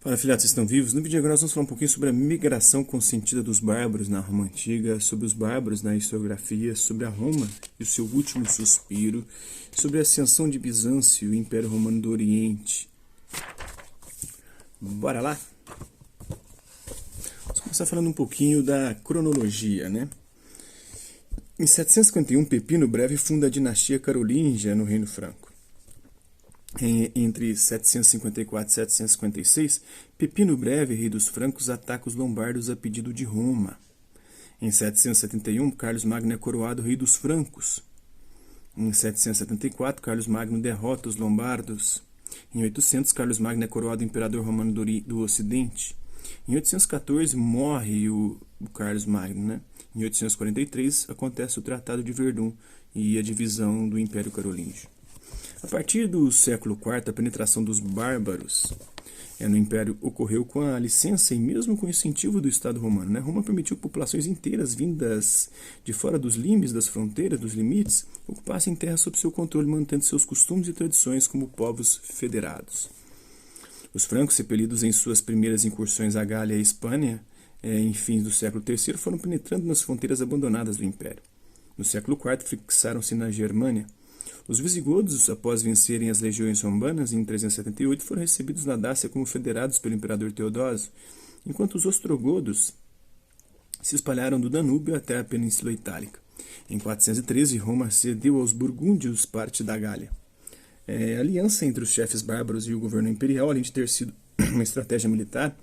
Fala, filhotes, vocês estão vivos? No vídeo agora nós vamos falar um pouquinho sobre a migração consentida dos bárbaros na Roma Antiga, sobre os bárbaros na historiografia, sobre a Roma e o seu último suspiro, sobre a ascensão de Bizâncio e o Império Romano do Oriente. Bora lá? Vamos começar falando um pouquinho da cronologia, né? Em 751, Pepino Breve funda a dinastia carolíngia no Reino Franco. Entre 754 e 756, Pepino Breve, rei dos francos, ataca os lombardos a pedido de Roma. Em 771, Carlos Magno é coroado rei dos francos. Em 774, Carlos Magno derrota os lombardos. Em 800, Carlos Magno é coroado imperador romano do Ocidente. Em 814, morre o Carlos Magno, né? Em 843, acontece o Tratado de Verdun e a divisão do Império Carolíngio. A partir do século IV, a penetração dos bárbaros no Império ocorreu com a licença e mesmo com o incentivo do Estado romano, né? Roma permitiu que populações inteiras vindas de fora dos limes, das fronteiras, dos limites, ocupassem terra sob seu controle, mantendo seus costumes e tradições como povos federados. Os francos, repelidos em suas primeiras incursões à Gália e à Hispânia, em fins do século III, foram penetrando nas fronteiras abandonadas do Império. No século IV, fixaram-se na Germânia. Os visigodos, após vencerem as legiões romanas em 378, foram recebidos na Dácia como federados pelo imperador Teodósio, enquanto os ostrogodos se espalharam do Danúbio até a Península Itálica. Em 413, Roma cedeu aos burgúndios parte da Gália. A aliança entre os chefes bárbaros e o governo imperial, além de ter sido uma estratégia militar,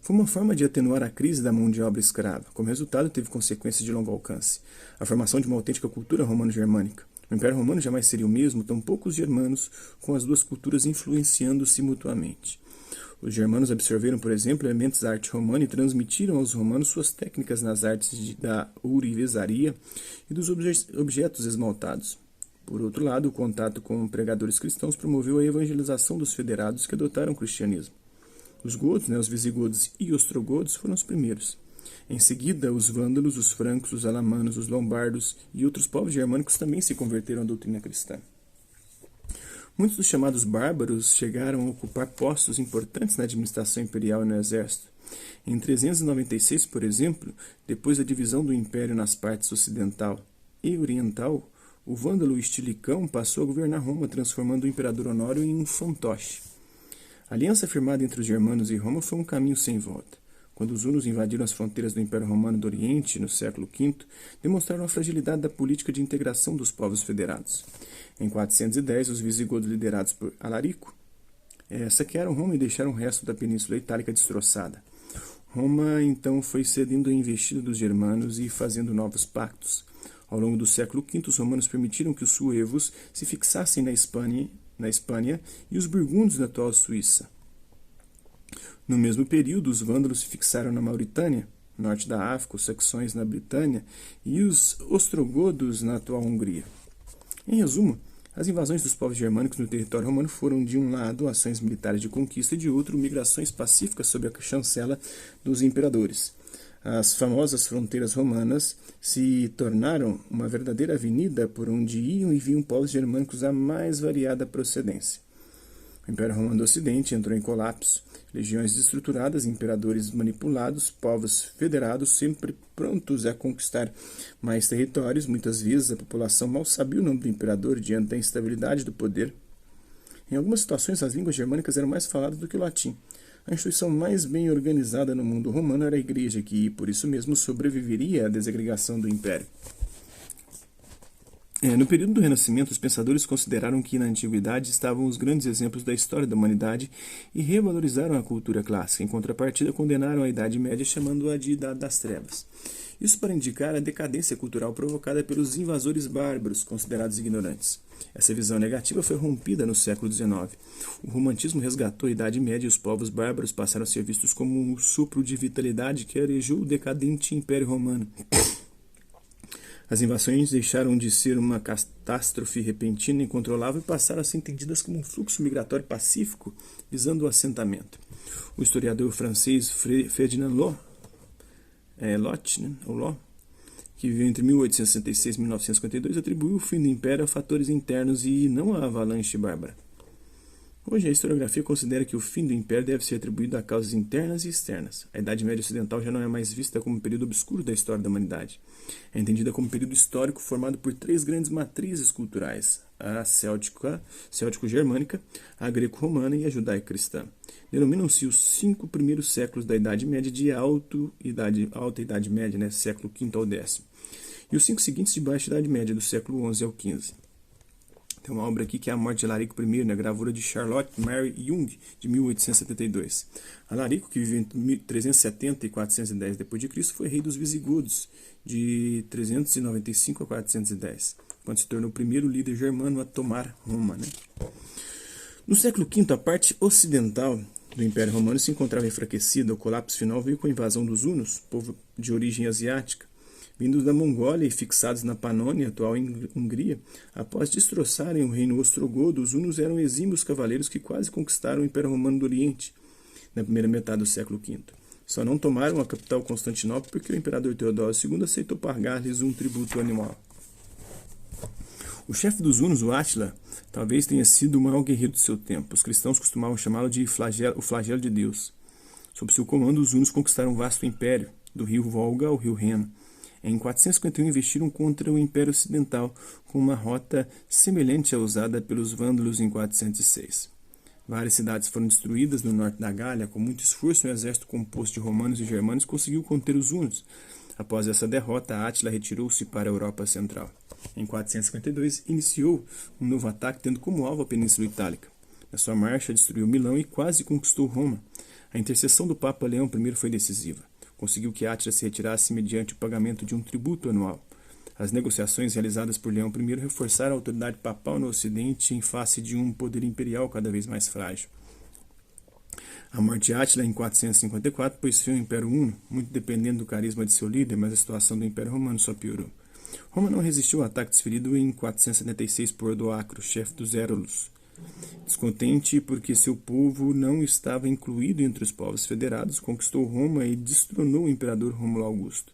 foi uma forma de atenuar a crise da mão de obra escrava. Como resultado, teve consequências de longo alcance: a formação de uma autêntica cultura romano-germânica. O Império Romano jamais seria o mesmo, tampouco os germanos, com as duas culturas influenciando-se mutuamente. Os germanos absorveram, por exemplo, elementos da arte romana e transmitiram aos romanos suas técnicas nas artes da ourivesaria e dos objetos esmaltados. Por outro lado, o contato com pregadores cristãos promoveu a evangelização dos federados que adotaram o cristianismo. Os godos, os visigodos e ostrogodos foram os primeiros. Em seguida, os vândalos, os francos, os alamanos, os lombardos e outros povos germânicos também se converteram à doutrina cristã. Muitos dos chamados bárbaros chegaram a ocupar postos importantes na administração imperial e no exército. Em 396, por exemplo, depois da divisão do império nas partes ocidental e oriental, o vândalo Estilicão passou a governar Roma, transformando o imperador Honório em um fantoche. A aliança firmada entre os germanos e Roma foi um caminho sem volta. Quando os hunos invadiram as fronteiras do Império Romano do Oriente, no século V, demonstraram a fragilidade da política de integração dos povos federados. Em 410, os visigodos liderados por Alarico saquearam Roma e deixaram o resto da Península Itálica destroçada. Roma, então, foi cedendo à investida dos germanos e fazendo novos pactos. Ao longo do século V, os romanos permitiram que os suevos se fixassem na Espanha e os burgúndios na atual Suíça. No mesmo período, os vândalos se fixaram na Mauritânia, norte da África, os saxões na Britânia e os ostrogodos na atual Hungria. Em resumo, as invasões dos povos germânicos no território romano foram, de um lado, ações militares de conquista e, de outro, migrações pacíficas sob a chancela dos imperadores. As famosas fronteiras romanas se tornaram uma verdadeira avenida por onde iam e vinham povos germânicos da mais variada procedência. O Império Romano do Ocidente entrou em colapso. Legiões destruturadas, imperadores manipulados, povos federados sempre prontos a conquistar mais territórios. Muitas vezes a população mal sabia o nome do imperador diante da instabilidade do poder. Em algumas situações, as línguas germânicas eram mais faladas do que o latim. A instituição mais bem organizada no mundo romano era a igreja, que por isso mesmo sobreviveria à desagregação do império. No período do Renascimento, os pensadores consideraram que na Antiguidade estavam os grandes exemplos da história da humanidade e revalorizaram a cultura clássica. Em contrapartida, condenaram a Idade Média, chamando-a de Idade das Trevas. Isso para indicar a decadência cultural provocada pelos invasores bárbaros, considerados ignorantes. Essa visão negativa foi rompida no século XIX. O romantismo resgatou a Idade Média e os povos bárbaros passaram a ser vistos como um sopro de vitalidade que arejou o decadente Império Romano. As invasões deixaram de ser uma catástrofe repentina e incontrolável e passaram a ser entendidas como um fluxo migratório pacífico visando o assentamento. O historiador francês Ferdinand Lot, que viveu entre 1866 e 1952, atribuiu o fim do Império a fatores internos e não a avalanche bárbara. Hoje, a historiografia considera que o fim do Império deve ser atribuído a causas internas e externas. A Idade Média Ocidental já não é mais vista como um período obscuro da história da humanidade. É entendida como um período histórico formado por três grandes matrizes culturais: a céltico-germânica, a greco-romana e a judaico-cristã. Denominam-se os 5 primeiros séculos da Idade Média de Alta Idade Média, né, século V ao X, e os 5 seguintes de Baixa Idade Média, do século XI ao XV. Tem uma obra aqui que é A Morte de Alarico I, na gravura de Charlotte Mary Young, de 1872. Alarico, que viveu entre 370 e 410 d.C., foi rei dos Visigodos, de 395 a 410, quando se tornou o primeiro líder germano a tomar Roma, né? No século V, a parte ocidental do Império Romano se encontrava enfraquecida. O colapso final veio com a invasão dos hunos, povo de origem asiática, vindos da Mongólia e fixados na Panônia, atual Hungria. Após destroçarem o reino ostrogodo, os hunos eram exímios cavaleiros que quase conquistaram o Império Romano do Oriente, na primeira metade do século V. Só não tomaram a capital Constantinopla porque o imperador Teodósio II aceitou pagar-lhes um tributo anual. O chefe dos hunos, o Átila, talvez tenha sido o maior guerreiro de seu tempo. Os cristãos costumavam chamá-lo de o flagelo de Deus. Sob seu comando, os hunos conquistaram um vasto império, do rio Volga ao rio Reno. Em 451, investiram contra o Império Ocidental, com uma rota semelhante à usada pelos vândalos em 406. Várias cidades foram destruídas no norte da Gália. Com muito esforço, um exército composto de romanos e germanos conseguiu conter os hunos. Após essa derrota, Átila retirou-se para a Europa Central. Em 452, iniciou um novo ataque, tendo como alvo a Península Itálica. Na sua marcha, destruiu Milão e quase conquistou Roma. A intercessão do Papa Leão I foi decisiva. Conseguiu que Átila se retirasse mediante o pagamento de um tributo anual. As negociações realizadas por Leão I reforçaram a autoridade papal no Ocidente em face de um poder imperial cada vez mais frágil. A morte de Átila em 454 pôs fim ao Império Huno, muito dependendo do carisma de seu líder, mas a situação do Império Romano só piorou. Roma não resistiu ao ataque desferido em 476 por Odoacro, chefe dos Érulos. Descontente porque seu povo não estava incluído entre os povos federados, conquistou Roma e destronou o imperador Rômulo Augusto.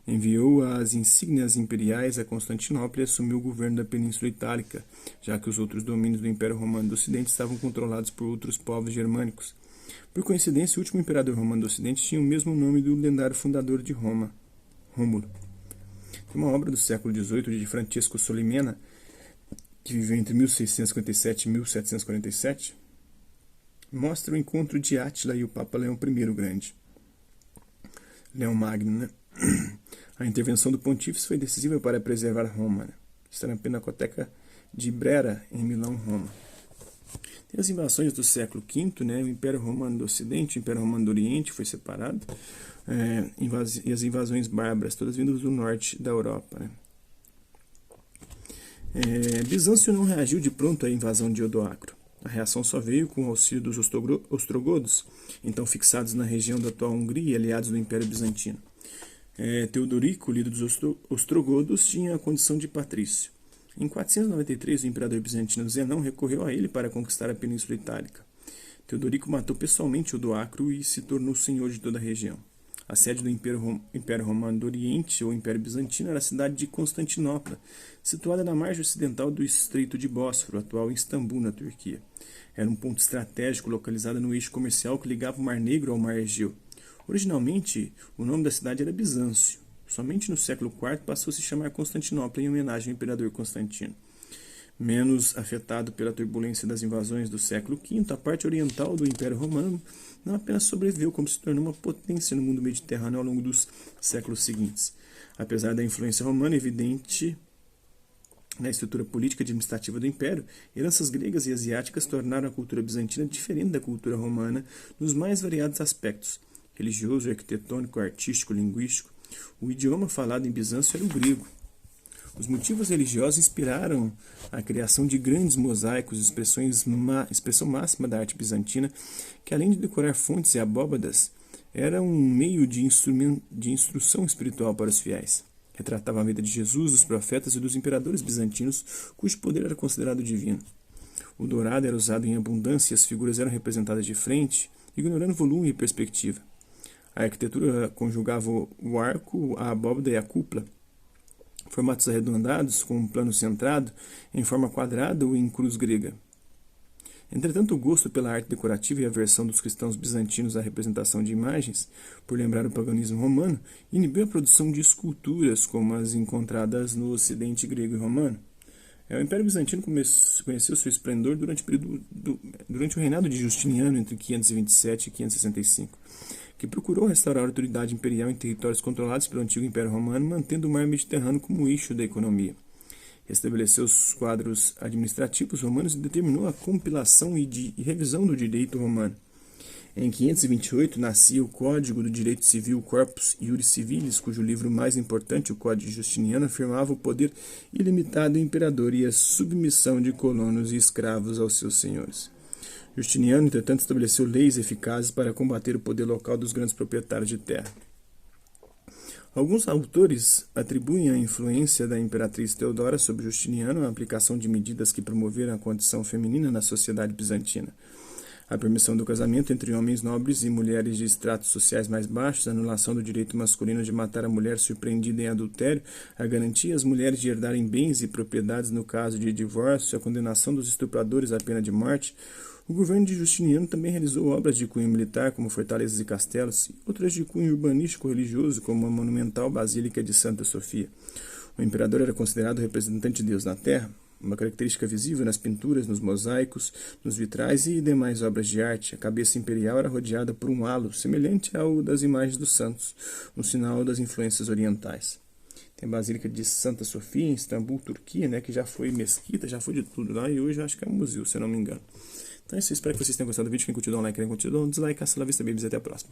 Enviou as insígnias imperiais a Constantinopla e assumiu o governo da Península Itálica, já que os outros domínios do Império Romano do Ocidente estavam controlados por outros povos germânicos. Por coincidência, o último imperador romano do Ocidente tinha o mesmo nome do lendário fundador de Roma, Rômulo. Tem uma obra do século XVIII de Francesco Solimena, que viveu entre 1657 e 1747, mostra o encontro de Átila e o Papa Leão I o Grande. Leão Magno, né? A intervenção do pontífice foi decisiva para preservar Roma, né? Está na Pinacoteca de Brera, em Milão, Roma. Tem as invasões do século V, né? O Império Romano do Ocidente, o Império Romano do Oriente foi separado, e as invasões bárbaras, todas vindas do norte da Europa, né? Bizâncio não reagiu de pronto à invasão de Odoacro. A reação só veio com o auxílio dos ostrogodos, então fixados na região da atual Hungria e aliados do Império Bizantino. Teodorico, líder dos ostrogodos, tinha a condição de patrício. Em 493, o imperador bizantino Zenão recorreu a ele para conquistar a Península Itálica. Teodorico matou pessoalmente Odoacro e se tornou senhor de toda a região. A sede do Império Romano do Oriente, ou Império Bizantino, era a cidade de Constantinopla, situada na margem ocidental do Estreito de Bósforo, atual Istambul, na Turquia. Era um ponto estratégico localizado no eixo comercial que ligava o Mar Negro ao Mar Egeu. Originalmente, o nome da cidade era Bizâncio. Somente no século IV passou a se chamar Constantinopla em homenagem ao imperador Constantino. Menos afetado pela turbulência das invasões do século V, a parte oriental do Império Romano não apenas sobreviveu, como se tornou uma potência no mundo mediterrâneo ao longo dos séculos seguintes. Apesar da influência romana evidente na estrutura política e administrativa do Império, heranças gregas e asiáticas tornaram a cultura bizantina diferente da cultura romana nos mais variados aspectos: religioso, arquitetônico, artístico, linguístico. O idioma falado em Bizâncio era o grego. Os motivos religiosos inspiraram a criação de grandes mosaicos, expressão máxima da arte bizantina, que além de decorar fontes e abóbadas, era um meio de instrução espiritual para os fiéis. Retratava a vida de Jesus, dos profetas e dos imperadores bizantinos, cujo poder era considerado divino. O dourado era usado em abundância e as figuras eram representadas de frente, ignorando volume e perspectiva. A arquitetura conjugava o arco, a abóbada e a cúpula, formatos arredondados com um plano centrado em forma quadrada ou em cruz grega. Entretanto, o gosto pela arte decorativa e a aversão dos cristãos bizantinos à representação de imagens, por lembrar o paganismo romano, inibiu a produção de esculturas como as encontradas no ocidente grego e romano. O Império Bizantino conheceu seu esplendor durante o reinado de Justiniano, entre 527 e 565, que procurou restaurar a autoridade imperial em territórios controlados pelo antigo Império Romano, mantendo o mar Mediterrâneo como eixo da economia. Estabeleceu os quadros administrativos romanos e determinou a compilação e revisão do direito romano. Em 528 nascia o Código do Direito Civil Corpus Iuris Civilis, cujo livro mais importante, o Código Justiniano, afirmava o poder ilimitado do imperador e a submissão de colonos e escravos aos seus senhores. Justiniano, entretanto, estabeleceu leis eficazes para combater o poder local dos grandes proprietários de terra. Alguns autores atribuem a influência da imperatriz Teodora sobre Justiniano à aplicação de medidas que promoveram a condição feminina na sociedade bizantina. A permissão do casamento entre homens nobres e mulheres de estratos sociais mais baixos, a anulação do direito masculino de matar a mulher surpreendida em adultério, a garantia às mulheres de herdarem bens e propriedades no caso de divórcio, a condenação dos estupradores à pena de morte. O governo de Justiniano também realizou obras de cunho militar, como fortalezas e castelos, e outras de cunho urbanístico-religioso, como a monumental Basílica de Santa Sofia. O imperador era considerado o representante de Deus na terra, uma característica visível nas pinturas, nos mosaicos, nos vitrais e demais obras de arte. A cabeça imperial era rodeada por um halo, semelhante ao das imagens dos santos, um sinal das influências orientais. Tem a Basílica de Santa Sofia, em Istambul, Turquia, né, que já foi mesquita, já foi de tudo lá, e hoje eu acho que é um museu, se eu não me engano. Então é isso, espero que vocês tenham gostado do vídeo. Quem curtiu, dá um like, quem curtiu, dá um dislike. Hasta la vista, babies, até a próxima.